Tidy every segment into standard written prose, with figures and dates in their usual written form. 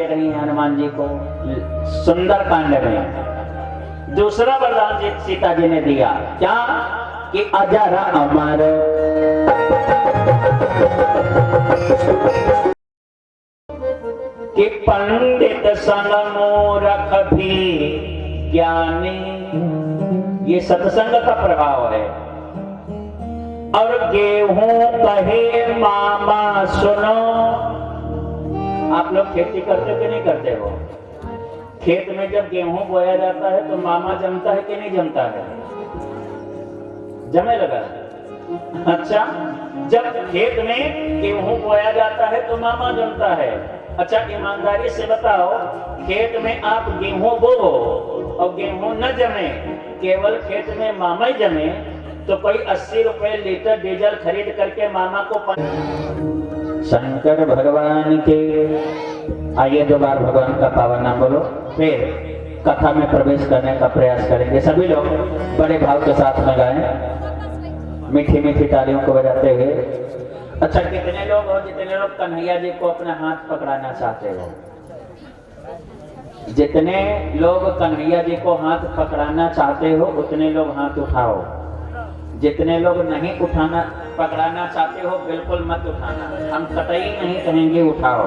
रही हैं हनुमान जी को सुंदर कांड में। दूसरा वरदान सीता जी ने दिया क्या कि अजर अमर कि पंडित संग मूरख भी ज्ञानी, ये सत्संग का प्रभाव है। और गेहूं कहे मामा सुनो, आप लोग खेती करते हो कि नहीं करते हो? खेत में जब गेहूं बोया जाता है तो मामा जमता है कि नहीं जमता है? जमे लगा। अच्छा, जब खेत में गेहूं बोया जाता है तो मामा जमता है। अच्छा, ईमानदारी से बताओ, खेत में आप गेहूं बो और गेहूं न जमे, केवल खेत में मामा ही जमे, तो कोई 80 रुपए लीटर डीजल खरीद करके मामा को शंकर भगवान के। आइए 2 बार भगवान का पावन नाम बोलो, फिर कथा में प्रवेश करने का प्रयास करेंगे। सभी लोग बड़े भाव के साथ में गाएं, मीठी मीठी तालियों को बजाते हुए। अच्छा, कितने लोग हो जितने लोग कन्हैया जी को अपना हाथ पकड़ाना चाहते हो? जितने लोग कन्हैया जी को हाथ पकड़ाना चाहते हो उतने लोग हाथ उठाओ। जितने लोग नहीं पकड़ाना चाहते हो बिल्कुल मत उठाना, हम कतई नहीं कहेंगे उठाओ।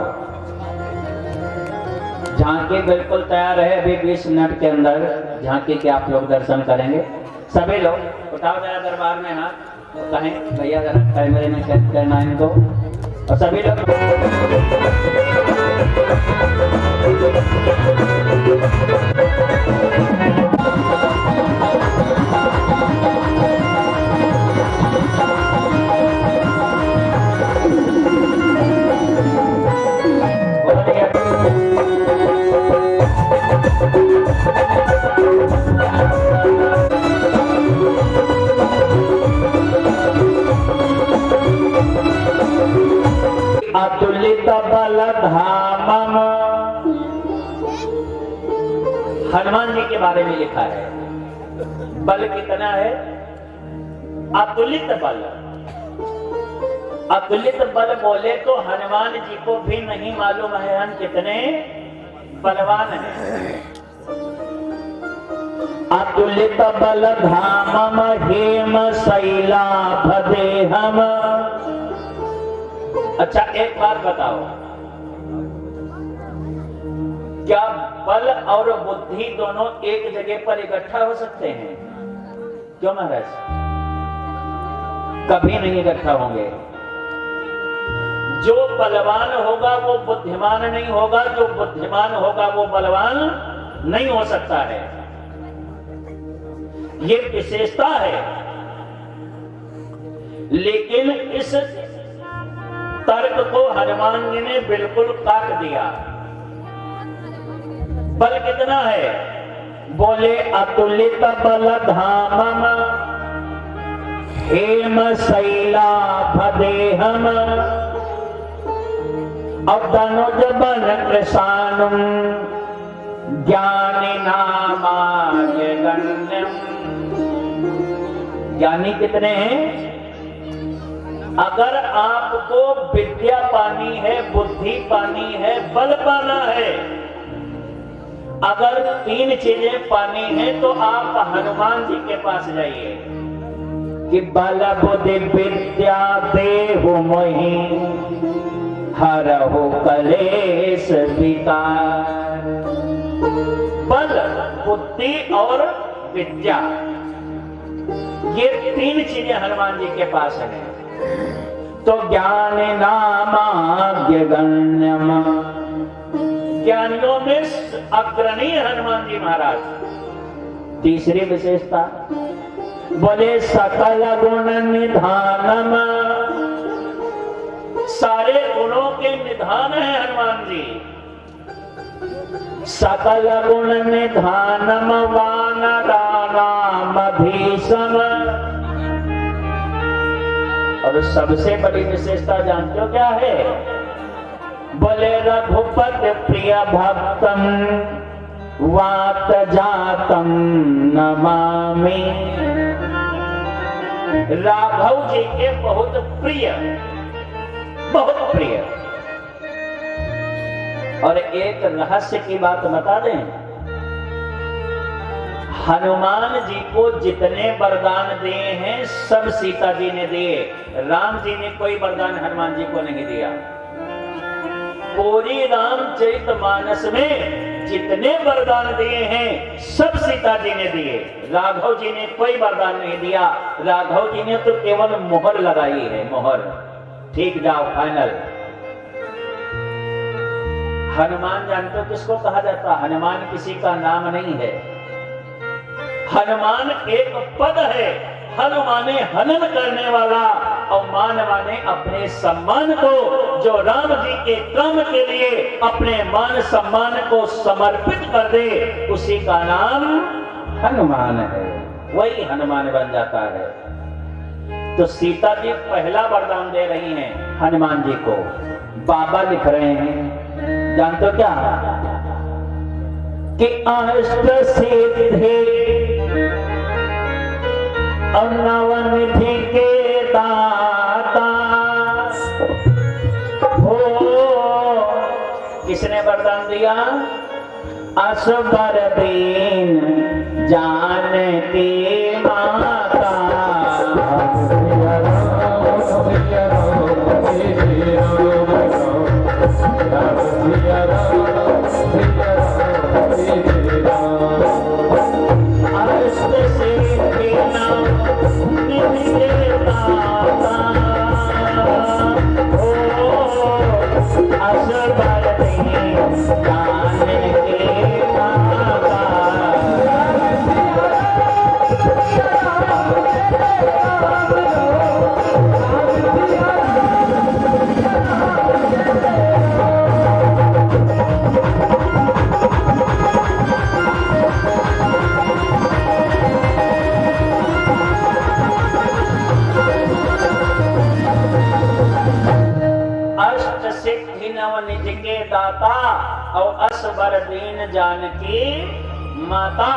झांकी बिल्कुल तैयार है, अभी 20 मिनट के अंदर झांकी के आप लोग दर्शन करेंगे। सभी लोग उठाओ जरा दरबार में हाथ, कहें भैया जरा कैमरे में कैद करना है इनको। और सभी लोग अतुलित बल धामम, हनुमान जी के बारे में लिखा है। बल कितना है? अतुलित बल। अतुलित बल बोले तो हनुमान जी को भी नहीं मालूम है हम कितने बलवान हैं। अतुलित बल धामम हेम शैलाभ देहम। अच्छा, एक बात बताओ, क्या बल और बुद्धि दोनों एक जगह पर इकट्ठा हो सकते हैं? क्यों महाराज? कभी नहीं इकट्ठा होंगे। जो बलवान होगा वो बुद्धिमान नहीं होगा, जो बुद्धिमान होगा वो बलवान नहीं हो सकता है। ये विशेषता है। लेकिन इस तर्क को हनुमान जी ने बिल्कुल काट दिया। बल कितना है? बोले अतुलित बल धामम हेम शैलाभ देहम अदनुज बल कृशानुम ज्ञानी नामाय गण्यम। ज्ञानी कितने हैं? अगर आपको विद्या पानी है, बुद्धि पानी है, बल पाना है, अगर 3 चीजें पानी है तो आप हनुमान जी के पास जाइए कि बल बुद्धि विद्या देहु मोहि हरहु कलेश विकार। बल, बुद्धि और विद्या, ये 3 चीजें हनुमान जी के पास है। तो ज्ञान नामाग्य गण्यम, ज्ञानियों में अग्रणी हनुमान जी महाराज। तीसरी विशेषता बोले सकल गुण निधानम, सारे गुणों के निधान है हनुमान जी। सकल गुण निधानम वानराणाम भीषम। और सबसे बड़ी विशेषता जानते हो क्या है? बोले रघुपति प्रिय भक्तम वात जातम नमामि। राघव जी के बहुत प्रिय और एक रहस्य की बात बता दें, हनुमान जी को जितने वरदान दिए हैं सब सीता जी ने दिए। राम जी ने कोई वरदान हनुमान जी को नहीं दिया। पूरी रामचरितमानस में जितने वरदान दिए हैं सब सीता जी ने दिए। राघव जी ने कोई वरदान नहीं दिया। राघव जी ने तो केवल मोहर लगाई है, मोहर। ठीक, जाओ, फाइनल। हनुमान जानते हो किसको कहा जाता? हनुमान किसी का नाम नहीं है, हनुमान एक पद है। हनुमाने हनन करने वाला, और मान माने अपने सम्मान को, जो राम जी के काम के लिए अपने मान सम्मान को समर्पित कर दे, उसी का नाम हनुमान है। वही हनुमान बन जाता है। तो सीता जी पहला वरदान दे रही हैं हनुमान जी को। बाबा लिख रहे हैं, जानते हो क्या? कि अष्ट सिद्धि और नवनिधि के दाता हो। किसने वरदान दिया? असबर दीन जानकी माता। दाता और असबर दीन जानकी माता।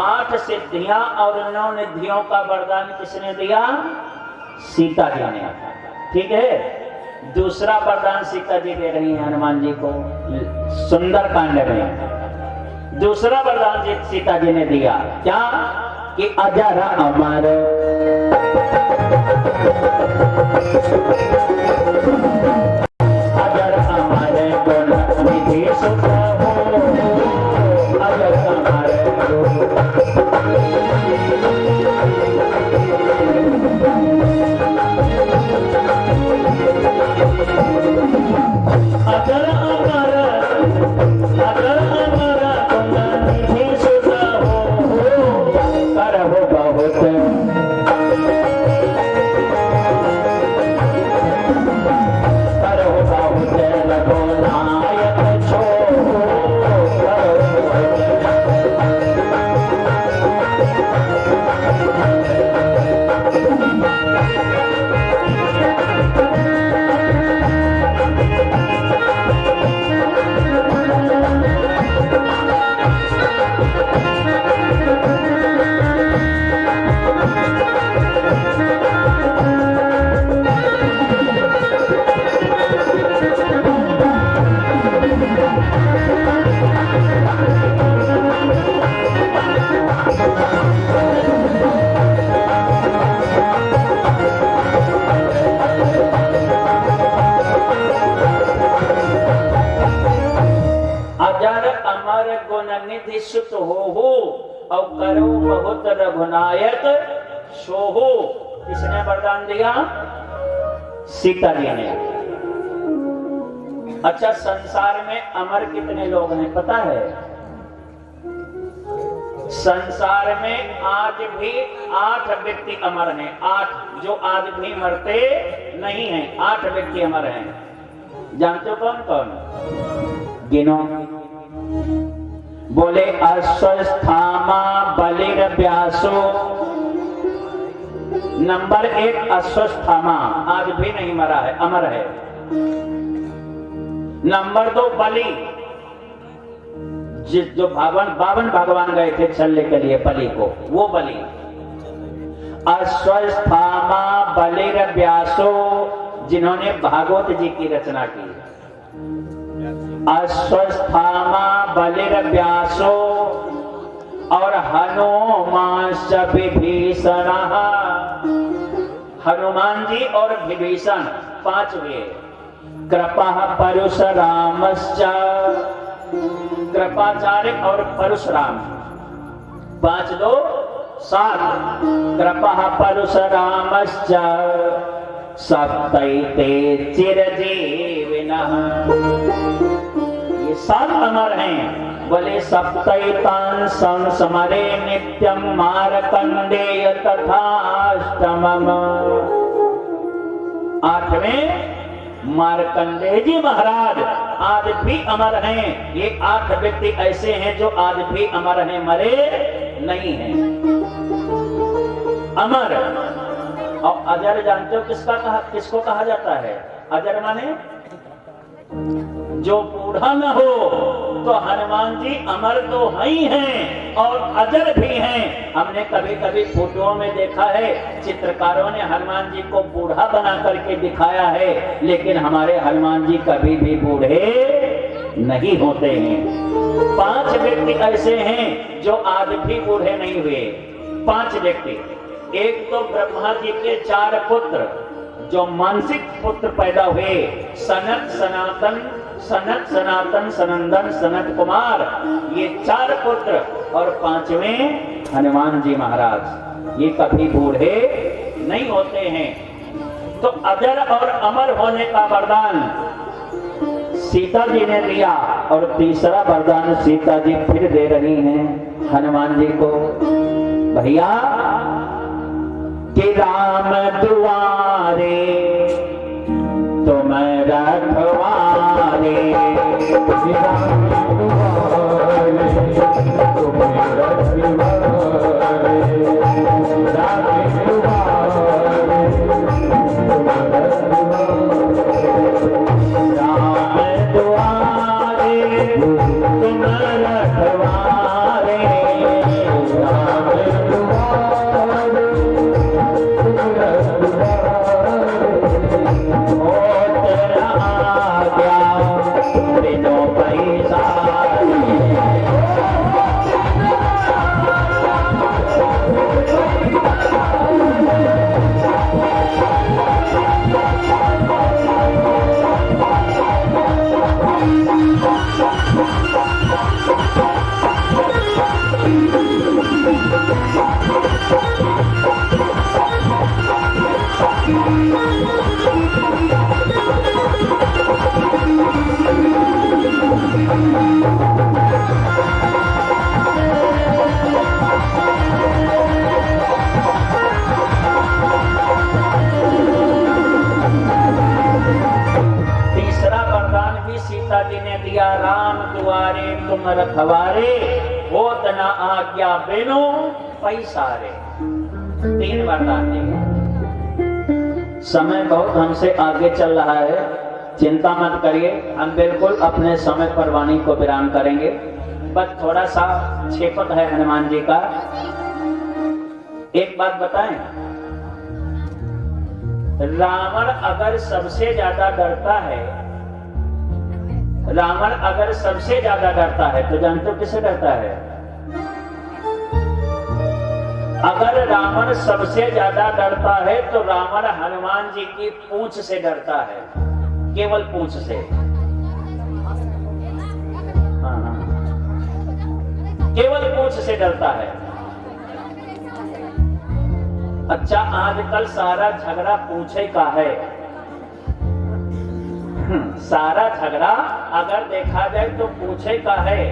8 सिद्धियां और 9 निधियों का वरदान किसने दिया? सीता जी ने। ठीक है, दूसरा वरदान सीता जी दे रही हैं हनुमान जी को सुंदर कांड में। दूसरा वरदान सीता जी ने दिया क्या? कि अजर अमर और करो बहुत रघुनायक सोहो। किसने वरदान दिया? सीता जी ने। अच्छा, संसार में अमर कितने लोग हैं पता है? संसार में आज भी 8 व्यक्ति अमर हैं। 8 जो आज भी मरते नहीं हैं। 8 व्यक्ति अमर हैं। जानते हो कौन कौन? गिनो। बोले अश्वस्थामा बलिर व्यासो। नंबर 1 अश्वस्थामा, आज भी नहीं मरा है, अमर है। नंबर 2 बलि, जो बावन भगवान गए थे छलने के लिए बलि को, वो बलि। अश्वस्थामा बलिर व्यासो, जिन्होंने भागवत जी की रचना की। अश्वस्थामा बलिर्व्यासो और हनुमांश्च विभीषणः। हनुमान जी और विभीषण 5 हुए। कृपः परशुरामश्च, कृपाचार्य और परशुराम 5 2 7। कृपः परशुरामश्च सप्तैते चिरजीविनः। ये 7 अमर हैं। बोले सप्तैतान संस्मरे नित्यं मार्कंडेय तथाष्टमम्। 8वें मार्कंडेय जी महाराज आज भी अमर हैं। ये 8 व्यक्ति ऐसे हैं जो आज भी अमर हैं, मरे नहीं हैं, अमर। और अजर जानते हो किसको कहा जाता है? अजर माने जो बूढ़ा न हो। तो हनुमान जी अमर तो ही हैं और अजर भी हैं। हमने कभी कभी फोटो में देखा है, चित्रकारों ने हनुमान जी को बूढ़ा बना करके दिखाया है, लेकिन हमारे हनुमान जी कभी भी बूढ़े नहीं होते हैं। 5 व्यक्ति ऐसे हैं जो आज भी बूढ़े नहीं हुए। 5 व्यक्ति। एक तो ब्रह्मा जी के 4 पुत्र जो मानसिक पुत्र पैदा हुए, सनत सनातन सनंदन सनत कुमार, ये 4 पुत्र। और 5वें हनुमान जी महाराज, ये कभी बूढ़े नहीं होते हैं। तो अजर और अमर होने का वरदान सीता जी ने दिया, और तीसरा वरदान सीता जी फिर दे रही हैं हनुमान जी को। भैया कि राम दुआरे तुम रखवारे, राम दुआरे तुम रखवारे, राम दुआरे तुम रखवारे, राम दुआरे तुम रखवारे, राम दुआरे सीता जी ने दिया, राम दुआरे तुम रखवारे, होत न आज्ञा बिनु पैसारे। 3 वरदान दिए। समय बहुत हमसे आगे चल रहा है, चिंता मत करिए, हम बिल्कुल अपने समय पर वाणी को विराम करेंगे। बस थोड़ा सा क्षेपक है हनुमान जी का। एक बात बताएं, रावण अगर सबसे ज्यादा डरता है, रावण अगर सबसे ज्यादा डरता है तो जानते हो किससे डरता है? अगर रावण सबसे ज्यादा डरता है तो रावण हनुमान जी की पूंछ से डरता है, केवल पूंछ से। हाँ, केवल पूंछ से डरता है। अच्छा, आजकल सारा झगड़ा पूंछे का है। सारा झगड़ा अगर देखा जाए तो पूछे का है।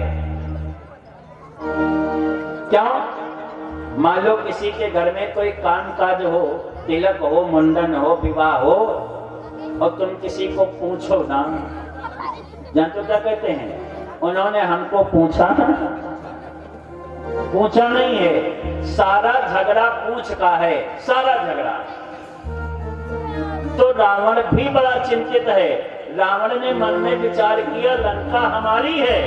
क्यों? मान लो किसी के घर में कोई काम काज हो, तिलक हो, मुंडन हो, विवाह हो, और तुम किसी को पूछो ना, जानते हो क्या कहते हैं? उन्होंने हमको पूछा नहीं है। सारा झगड़ा पूछ का है, सारा झगड़ा। तो रावण भी बड़ा चिंतित है। रावण ने मन में विचार किया, लंका हमारी है,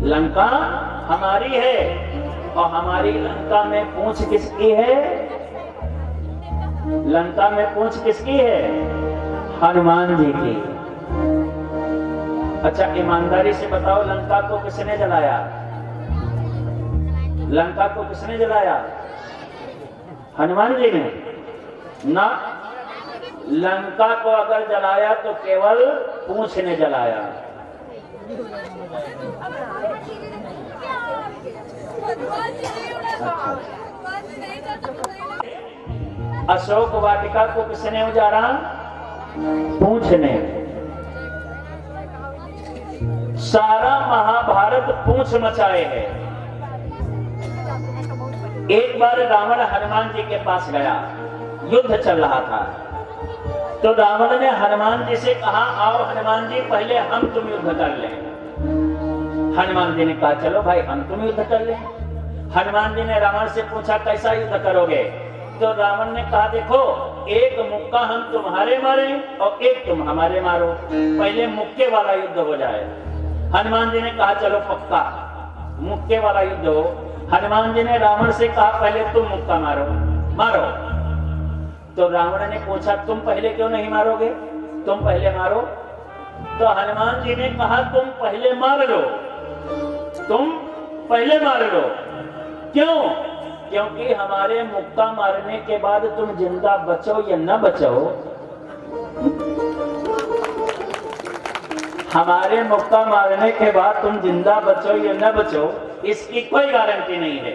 लंका हमारी है, और हमारी लंका में पूंछ किसकी है? लंका में पूंछ किसकी है? हनुमान जी की। अच्छा ईमानदारी से बताओ, लंका को किसने जलाया? लंका को किसने जलाया? हनुमान जी ने ना। लंका को अगर जलाया तो केवल पूंछ ने जलाया। अशोक वाटिका को किसने उजाड़ा? पूंछ ने। सारा महाभारत पूंछ मचाए है। एक बार रावण हनुमान जी के पास गया, युद्ध चल रहा था, तो रावण ने हनुमान जी से कहा, आओ हनुमान जी पहले हम तुम युद्ध कर लें। हनुमान जी ने कहा चलो भाई हम तुम युद्ध कर लें। हनुमान जी ने रावण से पूछा कैसा युद्ध करोगे? तो रावण ने कहा देखो, एक मुक्का हम तुम्हारे मारे और एक तुम हमारे मारो, पहले मुक्के वाला युद्ध हो जाए। हनुमान जी ने कहा चलो पक्का मुक्के वाला युद्ध हो। हनुमान जी ने रावण से कहा पहले तुम मुक्का मारो। मारो। तो रावण ने पूछा तुम पहले क्यों नहीं मारोगे? तुम पहले मारो। तो हनुमान जी ने कहा तुम पहले मार लो, तुम पहले मार लो। क्यों? क्योंकि हमारे मुक्का मारने के बाद तुम जिंदा बचो या न बचो, हमारे मुक्का मारने के बाद तुम जिंदा बचो या न बचो, इसकी कोई गारंटी नहीं है।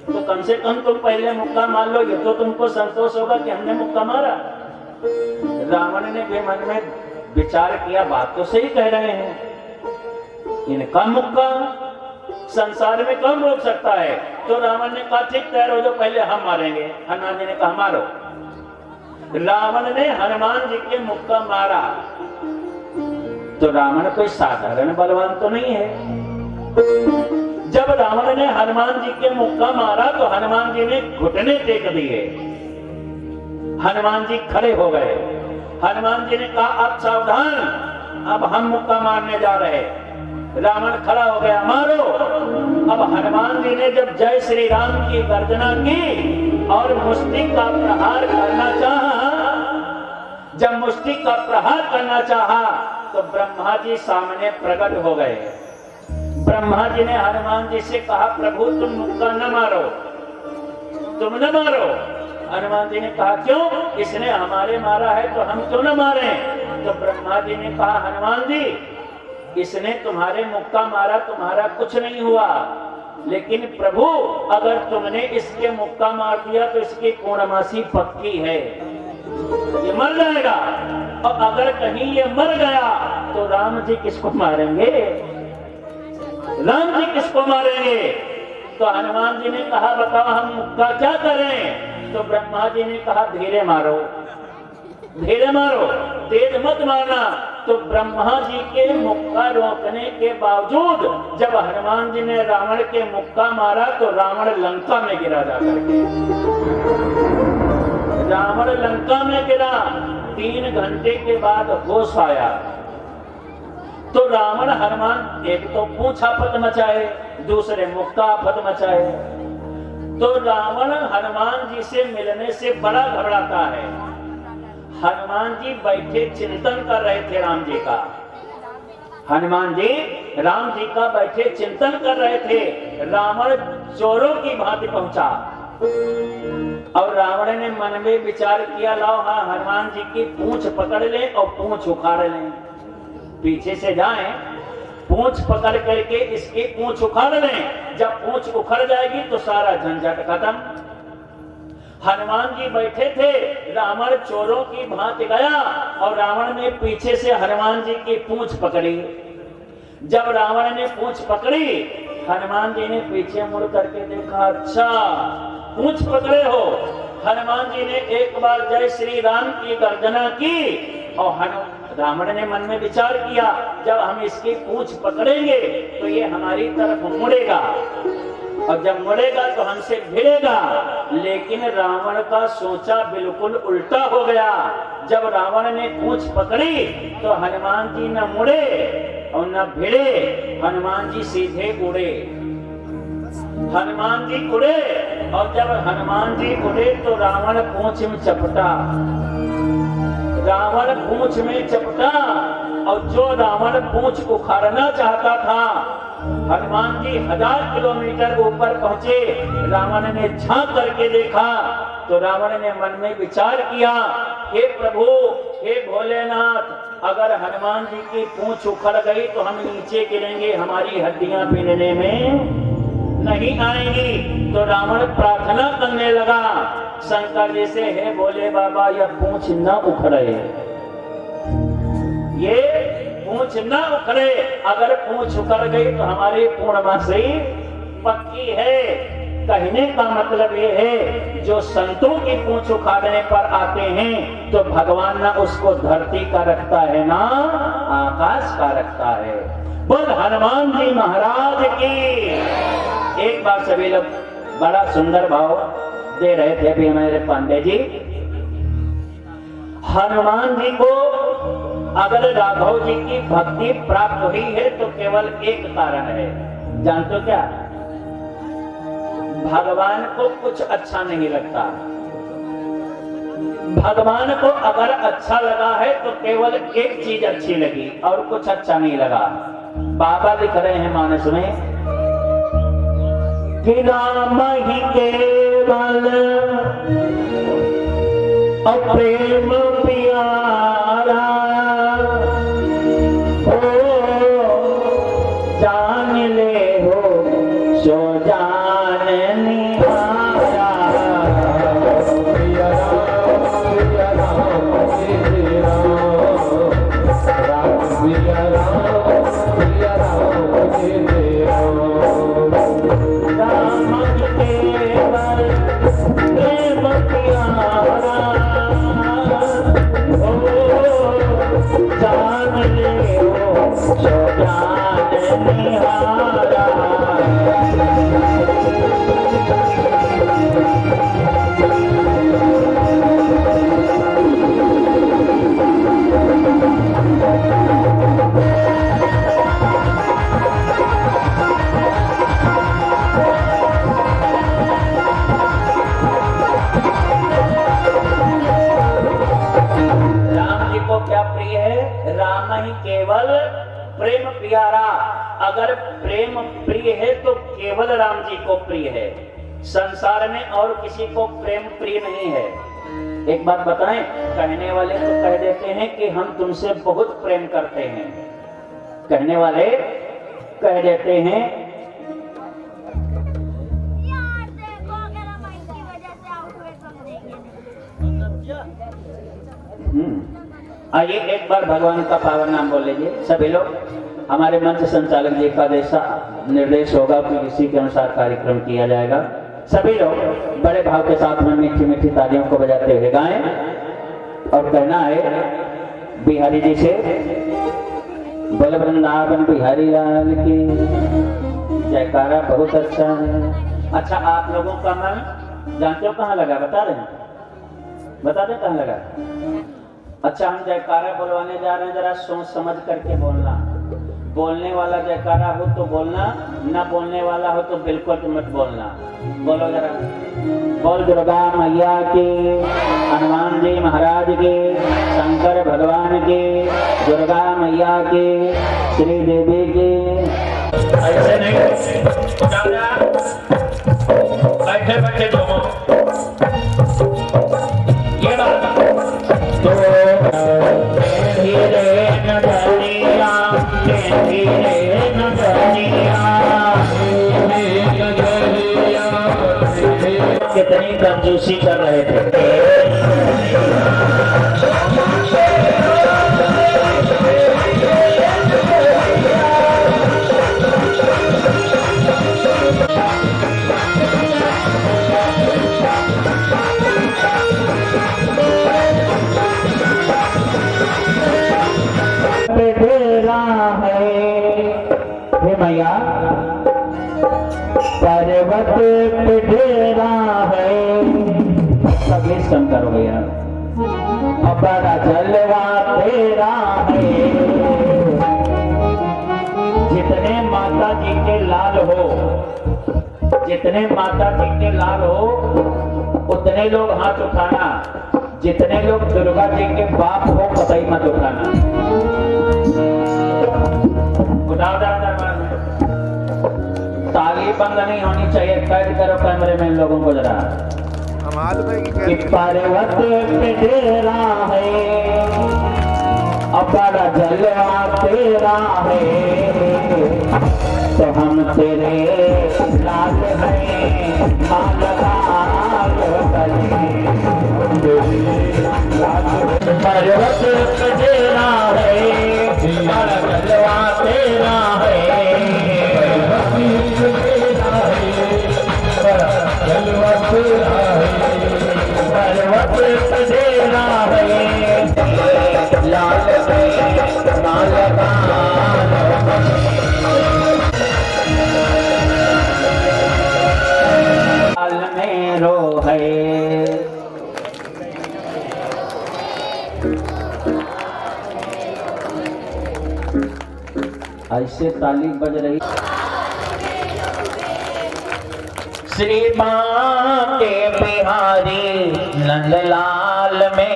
तो कम से कम तुम पहले मुक्का मार लो, ये तो तुमको संतोष होगा कि हमने मुक्का मारा। रावण ने भी मन में विचार किया, बात तो सही कह रहे हैं, इनका मुक्का संसार में कौन रोक सकता है? तो रावण ने कहा ठीक तैयार हो जाओ, पहले हम मारेंगे। हनुमान जी ने कहा मारो। रावण ने हनुमान जी के मुक्का मारा। तो रावण कोई साधारण बलवान तो नहीं है। जब रावण ने हनुमान जी के मुक्का मारा तो हनुमान जी ने घुटने टेक दिए। हनुमान जी खड़े हो गए। हनुमान जी ने कहा अब सावधान, अब हम मुक्का मारने जा रहे। रावण खड़ा हो गया, मारो। अब हनुमान जी ने जब जय श्री राम की गर्जना की और मुष्टि का प्रहार करना चाहा, जब मुष्टि का प्रहार करना चाहा तो ब्रह्मा जी सामने प्रकट हो गए। ब्रह्मा जी ने हनुमान जी से कहा प्रभु तुम मुक्का न मारो, तुम न मारो। हनुमान जी ने कहा क्यों? इसने हमारे मारा है तो हम क्यों न मारे? तो ब्रह्मा जी ने कहा हनुमान जी इसने तुम्हारे मुक्का मारा, तुम्हारा कुछ नहीं हुआ, लेकिन प्रभु अगर तुमने इसके मुक्का मार दिया तो इसकी पूर्णमासी पक्की है, ये मर जाएगा। और अगर कहीं ये मर गया तो राम जी किसको मारेंगे? राम जी किसको मारेंगे? तो हनुमान जी ने कहा बताओ हम मुक्का क्या करें? तो ब्रह्मा जी ने कहा धीरे मारो, धीरे मारो, तेज मत मारना। तो ब्रह्मा जी के मुक्का रोकने के बावजूद जब हनुमान जी ने रावण के मुक्का मारा तो रावण लंका में गिरा जाकर के। रावण लंका में गिरा। 3 घंटे के बाद होश आया तो रावण हनुमान एक तो पूंछ आफत मचाए, दूसरे मुक्का आफत मचाए। तो रावण हनुमान जी से मिलने से बड़ा घबराता है। हनुमान जी बैठे चिंतन कर रहे थे राम जी का। हनुमान जी राम जी का बैठे चिंतन कर रहे थे। रावण चोरों की भांति पहुंचा और रावण ने मन में विचार किया लाओ हाँ हनुमान जी की पूंछ पकड़ ले और पूंछ उखाड़ लें, पीछे से जाएं, पूंछ पकड़ करके इसकी पूंछ उखाड़ लें। जब पूंछ उखड़ जाएगी तो सारा झंझट खत्म। हनुमान जी बैठे थे, रावण चोरों की भांति गया और रावण ने पीछे से हनुमान जी की पूंछ पकड़ी। जब रावण ने पूंछ पकड़ी, हनुमान जी ने पीछे मुड़ करके देखा, अच्छा पूंछ पकड़े हो। हनुमान जी ने एक बार जय श्री राम की गर्जना की और रावण ने मन में विचार किया जब हम इसकी पूंछ पकड़ेंगे तो ये हमारी तरफ मुड़ेगा और जब मुड़ेगा तो हमसे भिड़ेगा। लेकिन रावण का सोचा बिल्कुल उल्टा हो गया। जब रावण ने पूंछ पकड़ी तो हनुमान जी न मुड़े और न भिड़े, हनुमान जी सीधे उड़े। हनुमान जी उड़े और जब हनुमान जी उड़े तो रावण पूंछ में चपटा। रावण पूंछ में चपटा और जो रावण पूंछ उखाड़ना चाहता था, हनुमान जी 1000 किलोमीटर ऊपर पहुंचे। रावण ने झांक करके देखा तो रावण ने मन में विचार किया, हे प्रभु, हे भोलेनाथ, अगर हनुमान जी की पूंछ उखड़ गई तो हम नीचे गिरेंगे, हमारी हड्डियां पीने में नहीं आएंगी। तो रावण प्रार्थना करने लगा शंकर जी से, हे भोले बाबा, यह पूंछ न उखड़े, ये पूंछ न उखड़े। अगर पूंछ उखड़ गई तो हमारी पूर्णमासी पक्की है। कहने का मतलब ये है, जो संतों की पूंछ उखाड़ने पर आते हैं तो भगवान ना उसको धरती का रखता है ना आकाश का रखता है। बोल हनुमान जी महाराज की। एक बार सभी लोग बड़ा सुंदर भाव दे रहे थे अभी हमारे पांडे जी। हनुमान जी को अगर राघव जी की भक्ति प्राप्त हुई है तो केवल एक कारण है, जानते हो क्या? भगवान को कुछ अच्छा नहीं लगता। भगवान को अगर अच्छा लगा है तो केवल एक चीज अच्छी लगी और कुछ अच्छा नहीं लगा। बाबा लिख रहे हैं मानस में कि राम ही केवल प्रेम प्यारा हो, जान ले हो सो जान निहारा। केवल प्रेम प्यारा। अगर प्रेम प्रिय है तो केवल राम जी को प्रिय है, संसार में और किसी को प्रेम प्रिय नहीं है। एक बात बताएं, कहने वाले तो कह देते हैं कि हम तुमसे बहुत प्रेम करते हैं, कहने वाले कह देते हैं आइए एक बार भगवान का पावन नाम बोल लीजिए सभी लोग। हमारे मंच संचालक जी का जैसा निर्देश होगा कि इसी के अनुसार कार्यक्रम किया जाएगा। सभी लोग बड़े भाव के साथ में मीठी मीठी तालियों को बजाते हुए गाएं और कहना है बिहारी जी से, बोल वृंदावन बिहारी लाल की जयकारा बहुत अच्छा है। अच्छा, आप लोगों का मन जानते हो कहाँ लगा? बता रहे हैं, बता दें कहाँ लगा? अच्छा, हम जयकारा बुलवाने जा रहे हैं, जरा सोच समझ करके बोलना। बोलने वाला जयकारा हो तो बोलना, ना बोलने वाला हो तो बिल्कुल मत बोलना। बोलो जरा, बोल दुर्गा मैया की, हनुमान जी महाराज के, शंकर भगवान के, दुर्गा मैया के, श्री देवी के। ऐसे नहीं बैठे बैठे दोनों ये बात कितनी कंजूसी कर रहे थे। मैया पर्वत पिढ़ेरा है, सभी शंकर हो गया, अपना जलवा तेरा है। जितने माता जी के लाल हो, जितने माता जी के लाल हो उतने लोग हाथ उठाना, जितने लोग दुर्गा जी के बाप हो कतई मत उठाना। उठाओ दरबार में। ताली बंद नहीं होनी चाहिए। कैद करो कैमरे में इन लोगों को जरा। कि पर्वत पे डेरा है अपना जलवा तेरा है तो हम तेरे लाल हैं मालदार पर्वत पे डेरा है अपना जलवा तेरा है जलवा तेरा पर्वत पे डेरा है लाल मेरो है। ऐसे ताली बज रही। श्री मां के बिहारी नंदलाल में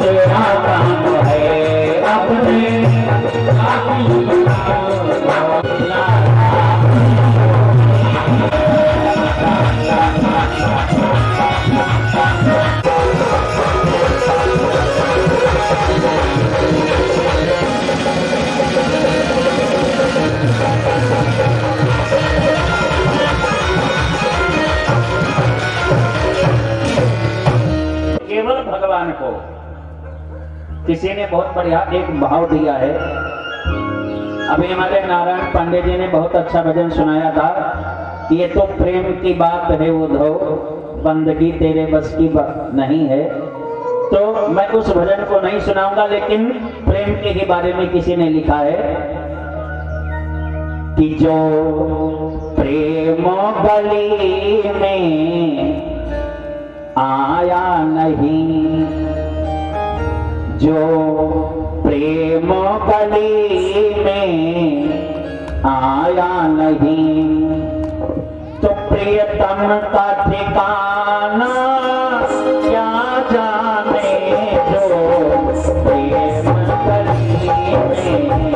तेरा काम है अपने केवल भगवान को। किसी ने बहुत बढ़िया एक भाव दिया है। अभी हमारे नारायण पांडे जी ने बहुत अच्छा भजन सुनाया था कि ये तो प्रेम की बात है उद्धव, बंदगी तेरे बस की बात नहीं है। तो मैं उस भजन को नहीं सुनाऊंगा, लेकिन प्रेम के ही बारे में किसी ने लिखा है कि जो प्रेम गली में आया नहीं, जो प्रेम गली में आया नहीं, तो प्रियतम का ठिकाना क्या जाने, जो प्रेम गली में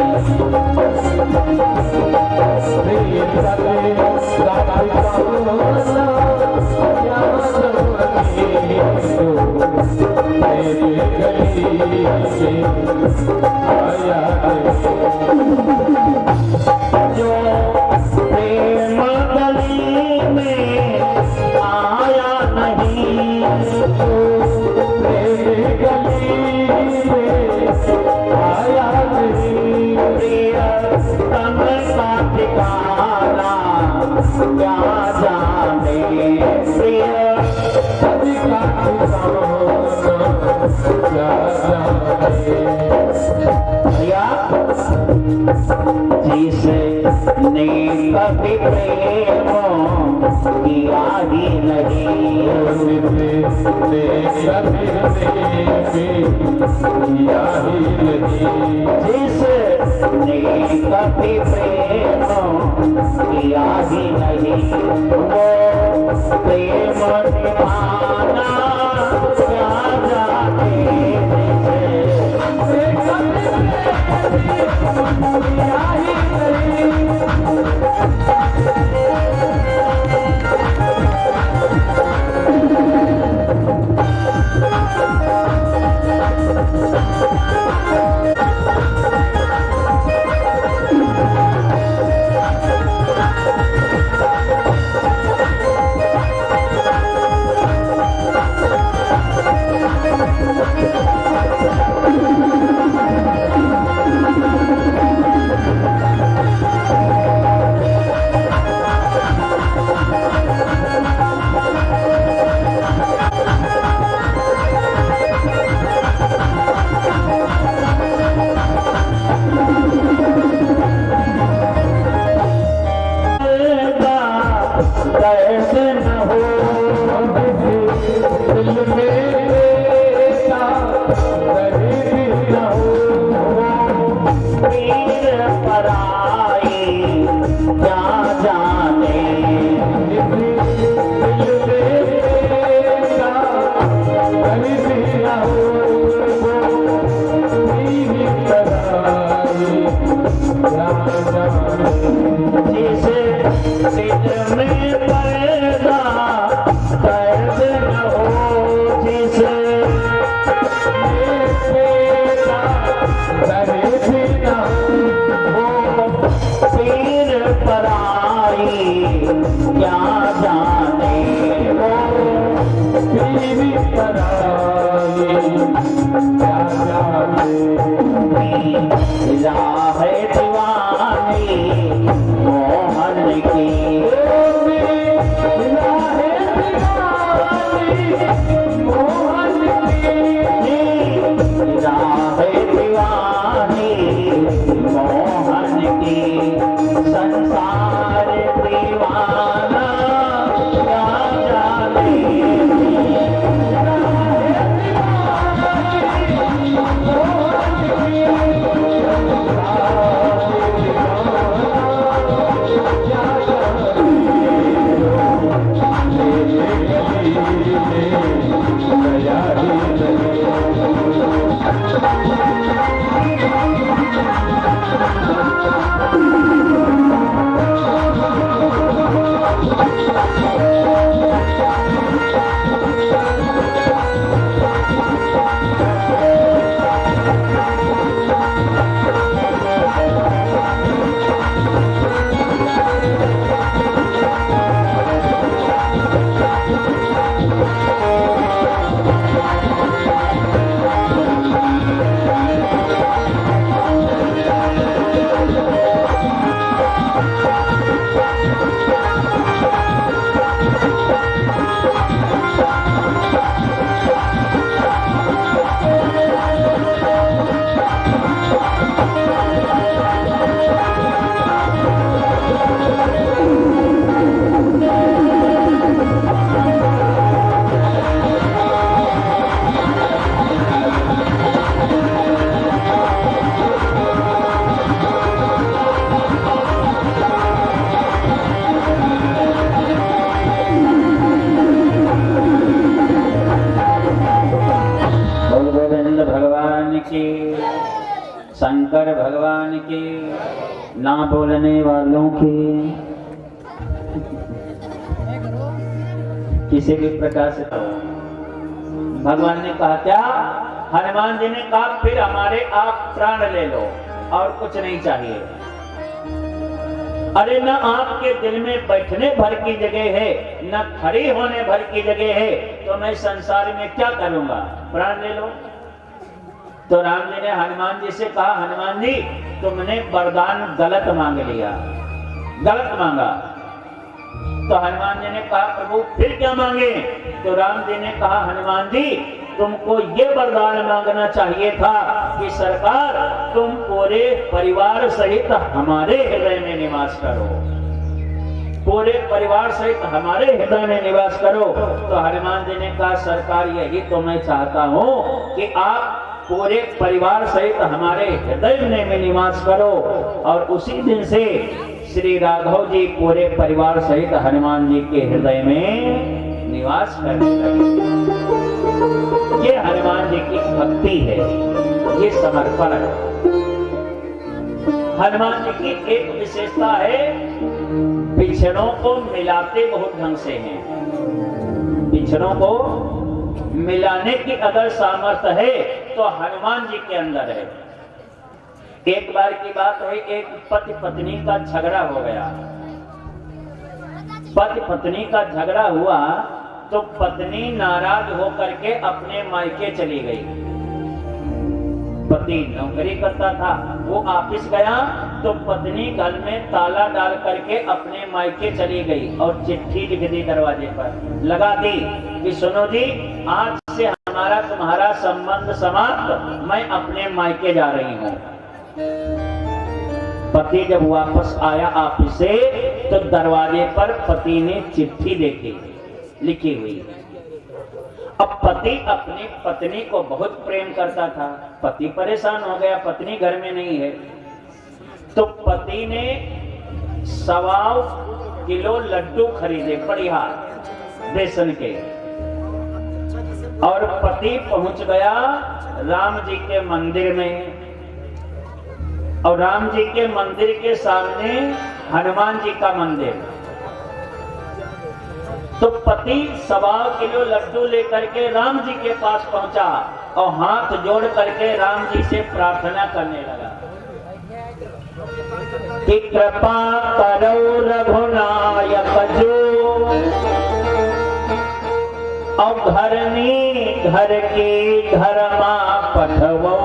जो प्रेम गली में आया नहीं, प्रेम गली में आया नहीं, प्रियतम का ठिकाना क्या जाने, जिसने कभी प्रेम किया ही नहीं, जिसने कभी प्रेम किया ही नहीं, वो प्रेम निभाना क्या जाने, जिसे दिल में पैदा दर्द न हो, जिसे दर्द न हो, पीर पराई क्या जाने वो, पीर पराई क्या जाने। है दीवानी मोहन की, है दीवानी मोहन की, है दीवानी मोहन की, संसार दीवाना क्या जाने। शंकर भगवान के, ना बोलने वालों के, किसी भी प्रकार से। भगवान ने कहा क्या? हनुमान जी ने कहा फिर हमारे आप प्राण ले लो और कुछ नहीं चाहिए। अरे न आपके दिल में बैठने भर की जगह है, न खड़ी होने भर की जगह है, तो मैं संसार में क्या करूंगा? प्राण ले लो। तो राम जी ने हनुमान जी से कहा, हनुमान जी तुमने वरदान गलत मांग लिया, गलत मांगा। तो हनुमान जी ने कहा प्रभु फिर क्या मांगे? तो राम जी ने कहा हनुमान जी तुमको ये वरदान मांगना चाहिए था कि सरकार तुम पूरे परिवार सहित हमारे हृदय में निवास करो, पूरे परिवार सहित हमारे हृदय में निवास करो। तो हनुमान जी ने कहा सरकार यही तो मैं चाहता हूँ कि आप पूरे परिवार सहित हमारे हृदय में निवास करो। और उसी दिन से श्री राघव जी पूरे परिवार सहित हनुमान जी के हृदय में निवास करने लगे। ये हनुमान जी की भक्ति है, ये समर्पण है। हनुमान जी की एक विशेषता है, बिछड़ों को मिलाते बहुत ढंग से हैं। बिछड़ों को मिलाने की अगर सामर्थ्य है तो हनुमान जी के अंदर है। एक बार की बात है, एक पति पत्नी का झगड़ा हो गया। पति पत्नी का झगड़ा हुआ तो पत्नी नाराज होकर के अपने मायके चली गई। पति नौकरी करता था, वो ऑफिस गया तो पत्नी घर में ताला डाल करके अपने मायके चली गई और चिट्ठी लिख दी, दरवाजे पर लगा दी कि सुनो जी आज से हमारा तुम्हारा संबंध समाप्त, मैं अपने मायके जा रही हूँ। पति जब वापस आया ऑफिस से तो दरवाजे पर पति ने चिट्ठी देखी, लिखी हुई। अब पति अपनी पत्नी को बहुत प्रेम करता था, पति परेशान हो गया, पत्नी घर में नहीं है। तो पति ने 1.25 किलो लड्डू खरीदे बढ़िया बेसन के, और पति पहुंच गया राम जी के मंदिर में। और राम जी के मंदिर के सामने हनुमान जी का मंदिर। तो पति 1.25 किलो लड्डू लेकर के राम जी के पास पहुंचा और हाथ जोड़ करके राम जी से प्रार्थना करने लगा कि कृपा करो रघुनायक जो, और घर के धर्मा पठवो।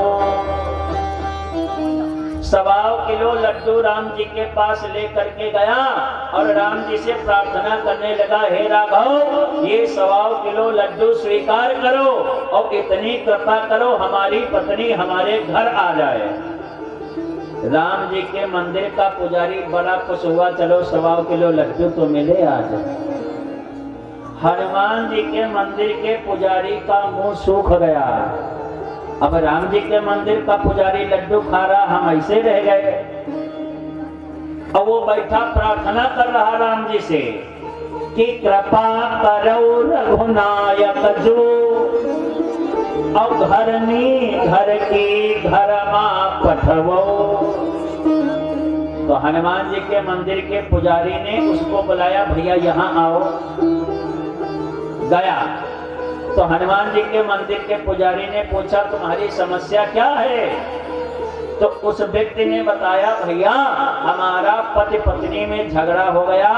1.25 किलो लड्डू राम जी के पास लेकर के गया और राम जी से प्रार्थना करने लगा, हे राघव ये 1.25 किलो लड्डू स्वीकार करो और इतनी कृपा करो हमारी पत्नी हमारे घर आ जाए। राम जी के मंदिर का पुजारी बड़ा खुश हुआ, चलो 1.25 किलो लड्डू तो मिले आज। हनुमान जी के मंदिर के पुजारी का मुंह सूख गया। अब राम जी के मंदिर का पुजारी लड्डू खा रहा, हम ऐसे रह गए। अब वो बैठा प्रार्थना कर रहा राम जी से कि कृपा करो रघुनायक जो, और घर की धर्मा पठवो। तो हनुमान जी के मंदिर के पुजारी ने उसको बुलाया, भैया यहाँ आओ। गया तो हनुमान जी के मंदिर के पुजारी ने पूछा, तुम्हारी समस्या क्या है? तो उस व्यक्ति ने बताया, भैया हमारा पति पत्नी में झगड़ा हो गया,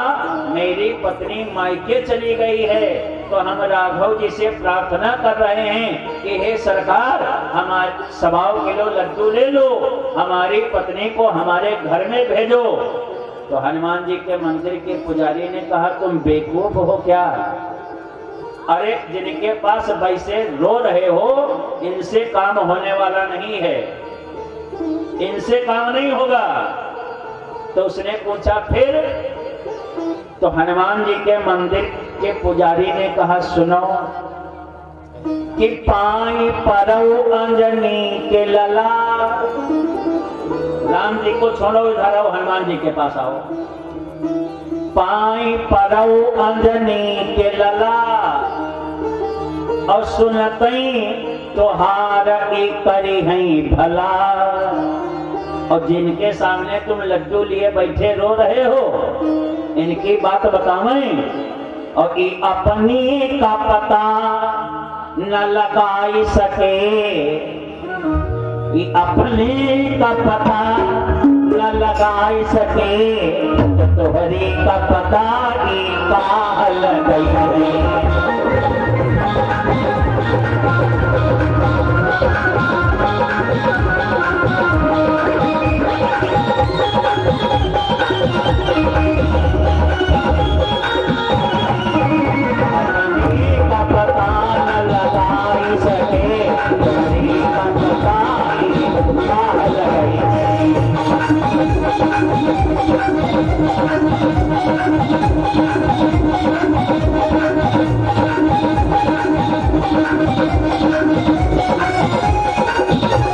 मेरी पत्नी मायके चली गई है, तो हम राघव जी से प्रार्थना कर रहे हैं कि हे सरकार हमारे 1.25 किलो लड्डू ले लो, हमारी पत्नी को हमारे घर में भेजो। तो हनुमान जी के मंदिर के पुजारी ने कहा, तुम बेवकूफ हो क्या? अरे जिनके पास वैसे रो रहे हो इनसे काम होने वाला नहीं है, इनसे काम नहीं होगा। तो उसने पूछा फिर? तो हनुमान जी के मंदिर के पुजारी ने कहा, सुनो कि पाई परौ अंजनी के लला। राम जी को छोड़ो, इधर आओ, हनुमान जी के पास आओ। पाई परौ अंजनी के लला, और सुनतई तोहार करी हैं भला। और जिनके सामने तुम लड्डू लिए बैठे रो रहे हो इनकी बात बतावें, और ये अपनी का पता न लगाई सके, ये अपने का पता न लगाई सके, तो तोहरी का पता की का लगाई। Thank you.